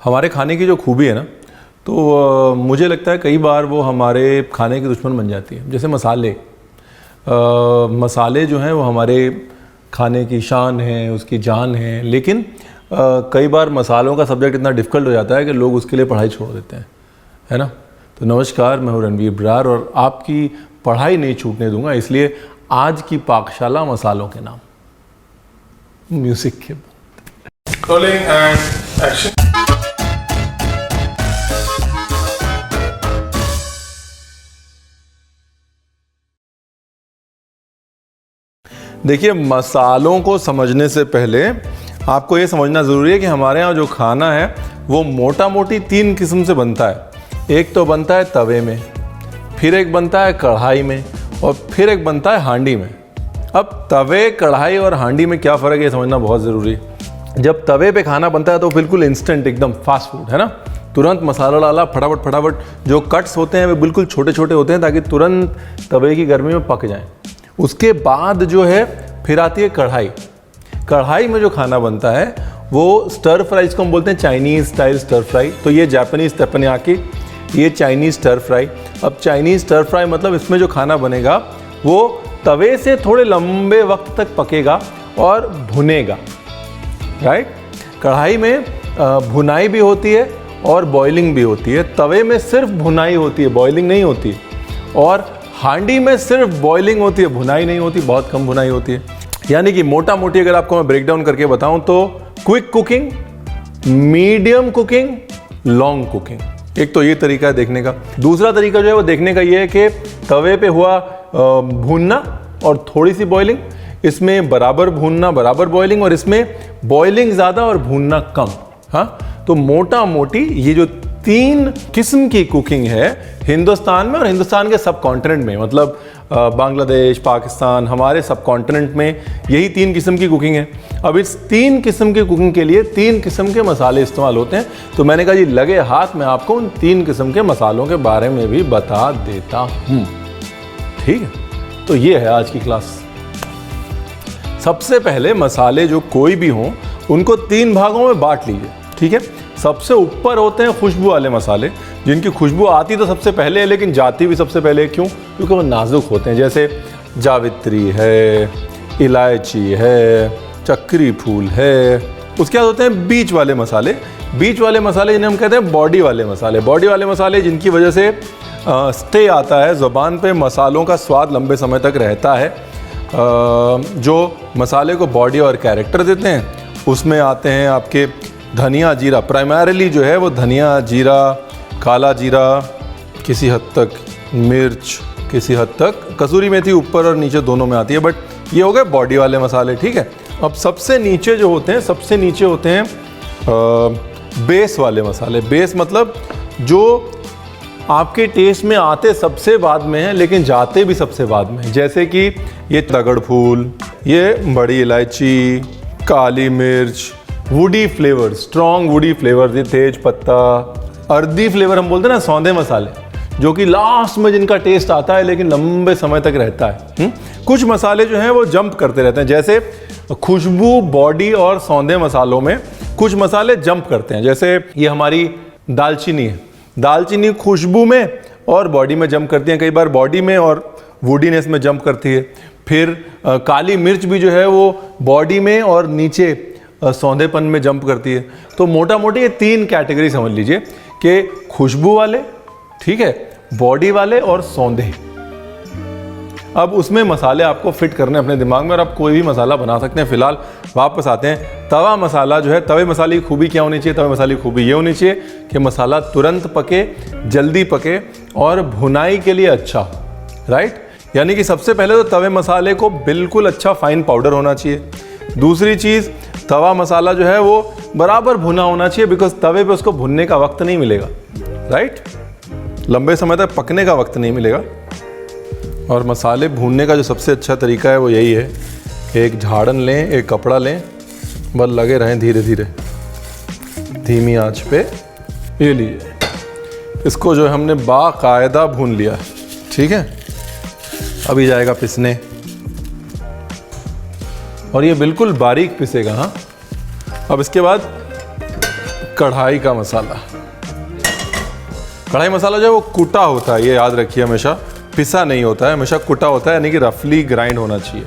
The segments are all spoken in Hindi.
हमारे खाने की जो खूबी है ना, तो मुझे लगता है कई बार वो हमारे खाने की दुश्मन बन जाती है। जैसे मसाले मसाले जो हैं वो हमारे खाने की शान है, उसकी जान है, लेकिन कई बार मसालों का सब्जेक्ट इतना डिफ़िकल्ट हो जाता है कि लोग उसके लिए पढ़ाई छोड़ देते हैं, है ना। तो नमस्कार, मैं हूँ रणवीर बरार और आपकी पढ़ाई नहीं छूटने दूंगा, इसलिए आज की पाकशाला मसालों के नाम। म्यूजिक के रोलिंग एंड एक्शन। देखिए, मसालों को समझने से पहले आपको ये समझना ज़रूरी है कि हमारे यहाँ जो खाना है वो मोटा मोटी 3 किस्म से बनता है। एक तो बनता है तवे में, फिर एक बनता है कढ़ाई में, और फिर एक बनता है हांडी में। अब तवे, कढ़ाई और हांडी में क्या फ़र्क है ये समझना बहुत ज़रूरी है। जब तवे पे खाना बनता है तो बिल्कुल इंस्टेंट, एकदम फास्ट फूड, है ना। तुरंत मसाला डाला, फटाफट फटाफट। जो कट्स होते हैं वे बिल्कुल छोटे छोटे होते हैं ताकि तुरंत तवे की गर्मी में पक जाएं। उसके बाद जो है फिर आती है कढ़ाई। कढ़ाई में जो खाना बनता है वो स्टर फ्राई, इसको हम बोलते हैं चाइनीज़ स्टाइल स्टर फ्राई। तो ये जापानीज़ तेपनियाकी, ये चाइनीज़ स्टर फ्राई। अब चाइनीज़ स्टर फ्राई मतलब इसमें जो खाना बनेगा वो तवे से थोड़े लंबे वक्त तक पकेगा और भुनेगा, राइट। कढ़ाई में भुनाई भी होती है और बॉइलिंग भी होती है। तवे में सिर्फ भुनाई होती है, बॉइलिंग नहीं होती। और हांडी में सिर्फ बॉइलिंग होती है, भुनाई नहीं होती, बहुत कम भुनाई होती है। यानी कि मोटा मोटी अगर आपको मैं ब्रेक डाउन करके बताऊं तो quick cooking, medium cooking, long cooking. एक तो ये तरीका है देखने का। दूसरा तरीका जो है वो देखने का ये है कि तवे पे हुआ भूनना और थोड़ी सी बॉइलिंग, इसमें बराबर भूनना बराबर बॉइलिंग, और इसमें बॉइलिंग ज़्यादा और भूनना कम। हाँ, तो मोटा मोटी ये जो 3 किस्म की कुकिंग है हिंदुस्तान में और हिंदुस्तान के सब कॉन्टिनेंट में, मतलब बांग्लादेश, पाकिस्तान, हमारे सब कॉन्टिनेंट में यही 3 किस्म की कुकिंग है। अब इस 3 किस्म की कुकिंग के लिए 3 किस्म के मसाले इस्तेमाल होते हैं। तो मैंने कहा जी लगे हाथ में आपको उन 3 किस्म के मसालों के बारे में भी बता देता हूँ, ठीक है। तो ये है आज की क्लास। सबसे पहले मसाले जो कोई भी हों उनको 3 भागों में बांट लीजिए, ठीक है। सबसे ऊपर होते हैं खुशबू वाले मसाले, जिनकी खुशबू आती तो सबसे पहले है लेकिन जाती भी सबसे पहले। क्यों? क्योंकि वो नाजुक होते हैं। जैसे जावित्री है, इलायची है, चक्री फूल है। उसके बाद होते हैं बीच वाले मसाले। बीच वाले मसाले जिन्हें हम कहते हैं बॉडी वाले मसाले। बॉडी वाले मसाले जिनकी वजह से स्टे आता है ज़ुबान पे, मसालों का स्वाद लंबे समय तक रहता है, जो मसाले को बॉडी और कैरेक्टर देते हैं। उसमें आते हैं आपके धनिया जीरा, प्राइमरीली जो है वो धनिया जीरा, काला जीरा, किसी हद तक मिर्च, किसी हद तक कसूरी मेथी ऊपर और नीचे दोनों में आती है, बट ये हो गए बॉडी वाले मसाले, ठीक है। अब सबसे नीचे जो होते हैं, सबसे नीचे होते हैं बेस वाले मसाले। बेस मतलब जो आपके टेस्ट में आते सबसे बाद में है लेकिन जाते भी सबसे बाद में। जैसे कि ये तगड़ फूल, ये बड़ी इलायची, काली मिर्च, woody flavour, strong woody flavour, ये तेज पत्ता, अर्दी फ्लेवर हम बोलते हैं ना, सौंधे मसाले, जो कि लास्ट में जिनका टेस्ट आता है लेकिन लंबे समय तक रहता है। कुछ मसाले जो हैं वो जंप करते रहते हैं। जैसे खुशबू, बॉडी और सौंधे मसालों में कुछ मसाले जंप करते हैं। जैसे ये हमारी दालचीनी है, दालचीनी खुशबू में और बॉडी में जंप करती है, कई बार बॉडी में और वुडीनेस में जंप करती है। फिर काली मिर्च भी जो है वो बॉडी में और नीचे सौंधेपन में जंप करती है। तो मोटा मोटी ये 3 कैटेगरी समझ लीजिए कि खुशबू वाले, ठीक है, बॉडी वाले और सौंधे। अब उसमें मसाले आपको फिट करने अपने दिमाग में और आप कोई भी मसाला बना सकते हैं। फिलहाल वापस आते हैं। तवा मसाला जो है, तवे मसाले की खूबी क्या होनी चाहिए? तवे मसाले की खूबी ये होनी चाहिए कि मसाला तुरंत पके, जल्दी पके और भुनाई के लिए अच्छा हो, राइट। यानी कि सबसे पहले तो तवे मसाले को बिल्कुल अच्छा फाइन पाउडर होना चाहिए। दूसरी चीज़, तवा मसाला जो है वो बराबर भुना होना चाहिए, बिकॉज तवे पे उसको भुनने का वक्त नहीं मिलेगा, राइट। लंबे समय तक पकने का वक्त नहीं मिलेगा। और मसाले भूनने का जो सबसे अच्छा तरीका है वो यही है कि एक झाड़न लें, एक कपड़ा लें, बस लगे रहें धीरे धीरे धीमी आंच पे। ये लीजिए, इसको जो हमने बाकायदा भून लिया, ठीक है। अभी जाएगा पिसने और ये बिल्कुल बारीक पिसेगा। हाँ, अब इसके बाद कढ़ाई का मसाला। कढ़ाई मसाला जो है वो कुटा होता है, ये याद रखिए हमेशा, पिसा नहीं होता है, हमेशा कुटा होता है, यानी कि रफली ग्राइंड होना चाहिए।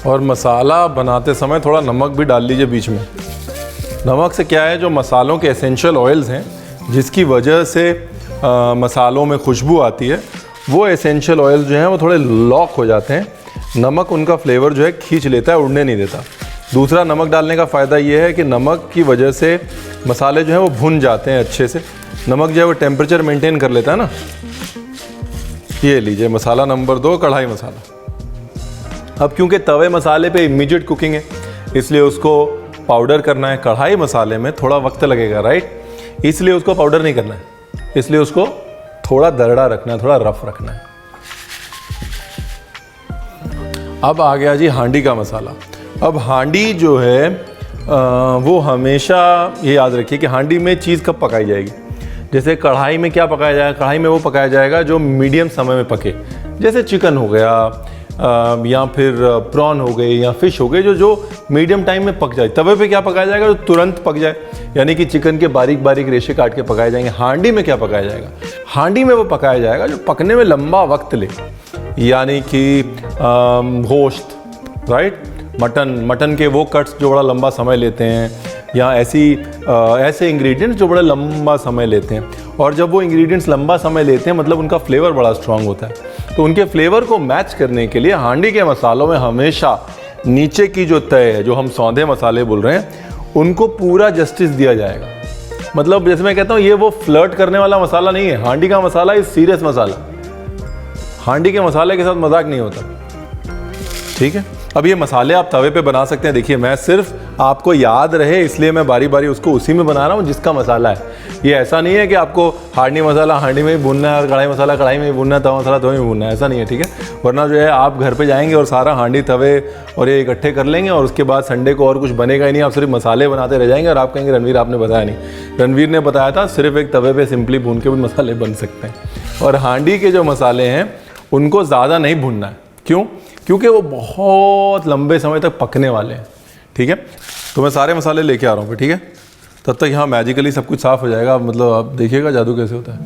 और मसाला बनाते समय थोड़ा नमक भी डाल लीजिए बीच में। नमक से क्या है, जो मसालों के एसेंशियल ऑयल्स हैं जिसकी वजह से मसालों में खुशबू आती है, वो एसेंशियल ऑयल्स जो हैं वो थोड़े लॉक हो जाते हैं। नमक उनका फ्लेवर जो है खींच लेता है, उड़ने नहीं देता। दूसरा, नमक डालने का फ़ायदा ये है कि नमक की वजह से मसाले जो हैं वो भुन जाते हैं अच्छे से। नमक जो है वो टेम्परेचर मेंटेन कर लेता है ना। ये लीजिए मसाला नंबर 2, कढ़ाई मसाला। अब क्योंकि तवे मसाले पे इमीडिएट कुकिंग है, इसलिए उसको पाउडर करना है। कढ़ाई मसाले में थोड़ा वक्त लगेगा, राइट, इसलिए उसको पाउडर नहीं करना है, इसलिए उसको थोड़ा दरड़ा रखना है, थोड़ा रफ रखना है। अब आ गया जी हांडी का मसाला। अब हांडी जो है वो हमेशा ये याद रखिए कि हांडी में चीज़ कब पकाई जाएगी। जैसे कढ़ाई में क्या पकाया जाएगा, कढ़ाई में वो पकाया जाएगा जो मीडियम समय में पके, जैसे चिकन हो गया या फिर प्रॉन हो गए या फिश हो गए, जो मीडियम टाइम में पक जाए। तवे पे क्या पकाया जाएगा, जो तुरंत पक जाए, यानी कि चिकन के बारीक बारीक रेशे काट के पकाए जाएंगे। हांडी में क्या पकाया जाएगा, हांडी में वो पकाया जाएगा जो पकने में लंबा वक्त ले, यानी कि गोश्त, राइट, मटन के वो कट्स जो बड़ा लंबा समय लेते हैं, या ऐसे इंग्रेडिएंट्स जो बड़ा लंबा समय लेते हैं। और जब वो इंग्रेडिएंट्स लंबा समय लेते हैं मतलब उनका फ्लेवर बड़ा स्ट्रांग होता है, तो उनके फ्लेवर को मैच करने के लिए हांडी के मसालों में हमेशा नीचे की जो तय है, जो हम सौंधे मसाले बोल रहे हैं, उनको पूरा जस्टिस दिया जाएगा। मतलब जैसे मैं कहता हूँ, ये वो फ्लर्ट करने वाला मसाला नहीं है। हांडी का मसाला इज सीरियस मसाला। हांडी के मसाले के साथ मजाक नहीं होता, ठीक है। अब ये मसाले आप तवे पे बना सकते हैं। देखिए, मैं सिर्फ आपको याद रहे इसलिए मैं बारी बारी उसको उसी में बना रहा हूँ जिसका मसाला है। ये ऐसा नहीं है कि आपको हांडी मसाला हांडी में ही भूनना है और कढ़ाई मसाला कढ़ाई में ही भूनना है, तवा मसाला तवे में भूनना है, ऐसा नहीं है, ठीक है। वरना जो है आप घर पे जाएंगे और सारा हांडी तवे और ये इकट्ठे कर लेंगे और उसके बाद संडे को और कुछ बनेगा ही नहीं, आप सिर्फ मसाले बनाते रह जाएंगे और आप कहेंगे रणवीर आपने बताया नहीं। रणवीर ने बताया था सिर्फ एक तवे पर सिंपली भून के भी मसाले बन सकते हैं। और हांडी के जो मसाले हैं उनको ज़्यादा नहीं भूनना है। क्यों? क्योंकि वो बहुत लंबे समय तक पकने वाले हैं, ठीक है। तो मैं सारे मसाले लेके आ रहा हूँ फिर, ठीक है। तब तक यहाँ मैजिकली सब कुछ साफ़ हो जाएगा। मतलब आप देखिएगा जादू कैसे होता है।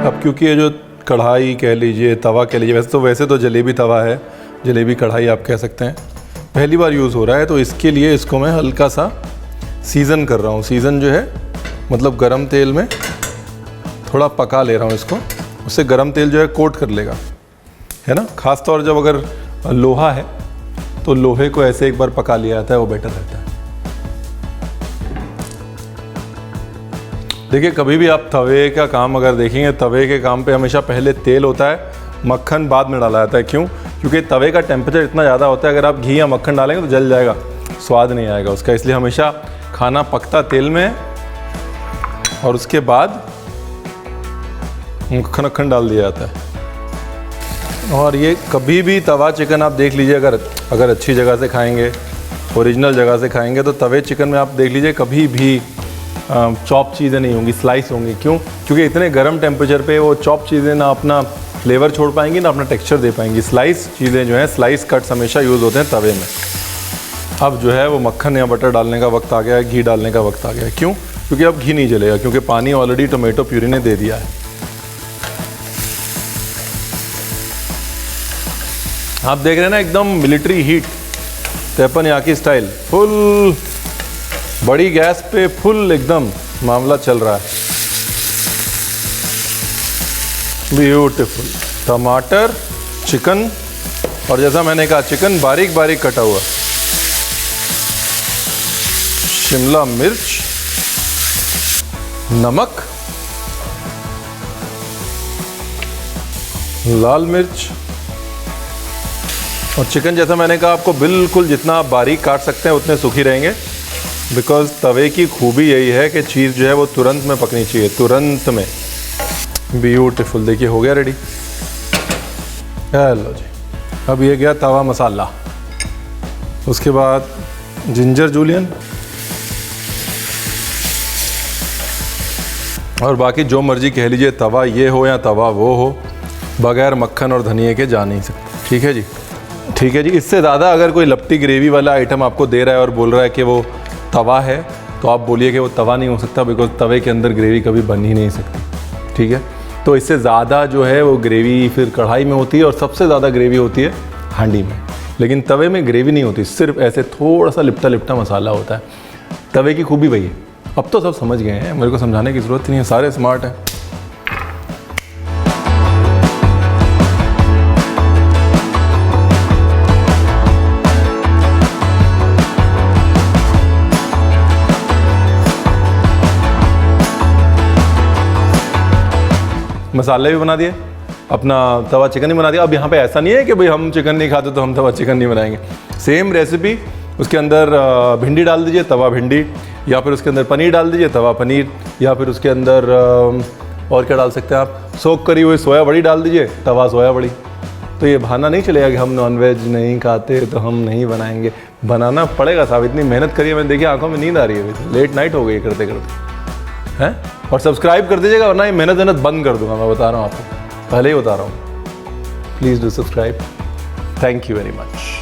अब क्योंकि ये जो कढ़ाई कह लीजिए, तवा कह लीजिए, वैसे तो जलेबी तवा है, जलेबी कढ़ाई आप कह सकते हैं, पहली बार यूज़ हो रहा है, तो इसके लिए इसको मैं हल्का सा सीज़न कर रहा हूँ। सीज़न जो है मतलब गरम तेल में थोड़ा पका ले रहा हूँ इसको, उससे गरम तेल जो है कोट कर लेगा, है ना। ख़ास तौर जब अगर लोहा है तो लोहे को ऐसे एक बार पका लिया जाता है, वो बेटर रहता है। देखिए, कभी भी आप तवे का काम अगर देखेंगे, तवे के काम पे हमेशा पहले तेल होता है, मक्खन बाद में डाला जाता है। क्यों? क्योंकि तवे का टेम्परेचर इतना ज़्यादा होता है, अगर आप घी या मक्खन डालेंगे तो जल जाएगा, स्वाद नहीं आएगा उसका। इसलिए हमेशा खाना पकता तेल में और उसके बाद मक्खन डाल दिया जाता है। और ये कभी भी तवा चिकन आप देख लीजिए, अगर अच्छी जगह से खाएंगे, ओरिजिनल जगह से खाएंगे, तो तवे चिकन में आप देख लीजिए कभी भी चॉप चीज़ें नहीं होंगी, स्लाइस होंगी। क्यों? क्योंकि इतने गर्म टेम्परेचर पे वो चॉप चीज़ें ना अपना फ्लेवर छोड़ पाएंगी ना अपना टेक्सचर दे पाएंगी। स्लाइस चीज़ें जो हैं, स्लाइस कट्स हमेशा यूज़ होते हैं तवे में। अब जो है वो मक्खन या बटर डालने का वक्त आ गया है, घी डालने का वक्त आ गया है। क्यों? क्योंकि अब घी नहीं जलेगा, क्योंकि पानी ऑलरेडी टोमेटो प्यूरी ने दे दिया है। आप देख रहे हैं ना, एकदम मिलिट्री हीट, तेपनयाकी स्टाइल, फुल बड़ी गैस पे फुल एकदम मामला चल रहा है। ब्यूटीफुल टमाटर, चिकन, और जैसा मैंने कहा चिकन बारीक बारीक कटा हुआ, शिमला मिर्च, नमक, लाल मिर्च और चिकन। जैसा मैंने कहा आपको बिल्कुल जितना आप बारीक काट सकते हैं उतने सूखी रहेंगे, बिकॉज तवे की खूबी यही है कि चीज़ जो है वो तुरंत में पकनी चाहिए, तुरंत में। ब्यूटीफुल, देखिए हो गया रेडी। हेलो जी, अब ये गया तवा मसाला। उसके बाद जिंजर जूलियन, और बाकी जो मर्जी कह लीजिए, तवा ये हो या तवा वो हो, बगैर मक्खन और धनिए के जा नहीं सकते। ठीक है जी, ठीक है जी। इससे ज़्यादा अगर कोई लपटी ग्रेवी वाला आइटम आपको दे रहा है और बोल रहा है कि वो तवा है, तो आप बोलिए कि वो तवा नहीं हो सकता, बिकॉज तवे के अंदर ग्रेवी कभी बन ही नहीं सकती। ठीक है, तो इससे ज़्यादा जो है वो ग्रेवी फिर कढ़ाई में होती है, और सबसे ज़्यादा ग्रेवी होती है हांडी में। लेकिन तवे में ग्रेवी नहीं होती, सिर्फ ऐसे थोड़ा सा लिपटा लिपटा मसाला होता है। तवे की खूबी वही है। अब तो सब समझ गए हैं, मेरे को समझाने की ज़रूरत नहीं है, सारे स्मार्ट हैं। मसाले भी बना दिए, अपना तवा चिकन ही बना दिया। अब यहाँ पे ऐसा नहीं है कि भाई हम चिकन नहीं खाते तो हम तवा चिकन नहीं बनाएंगे। सेम रेसिपी, उसके अंदर भिंडी डाल दीजिए, तवा भिंडी, या फिर उसके अंदर पनीर डाल दीजिए, तवा पनीर, या फिर उसके अंदर और क्या डाल सकते हैं आप, सोक करी हुई सोया बड़ी डाल दीजिए, तवा सोया बड़ी। तो ये बहाना नहीं चलेगा कि हम नॉनवेज नहीं खाते तो हम नहीं बनाएंगे, बनाना पड़ेगा साहब। इतनी मेहनत करिए, मैंने देखिए आंखों में नींद आ रही है, लेट नाइट हो गई करते करते हैं। और सब्सक्राइब कर दीजिएगा, वरना ये मेहनत बंद कर दूंगा, मैं बता रहा हूँ आपको, पहले ही बता रहा हूँ। Please do subscribe. Thank you very much.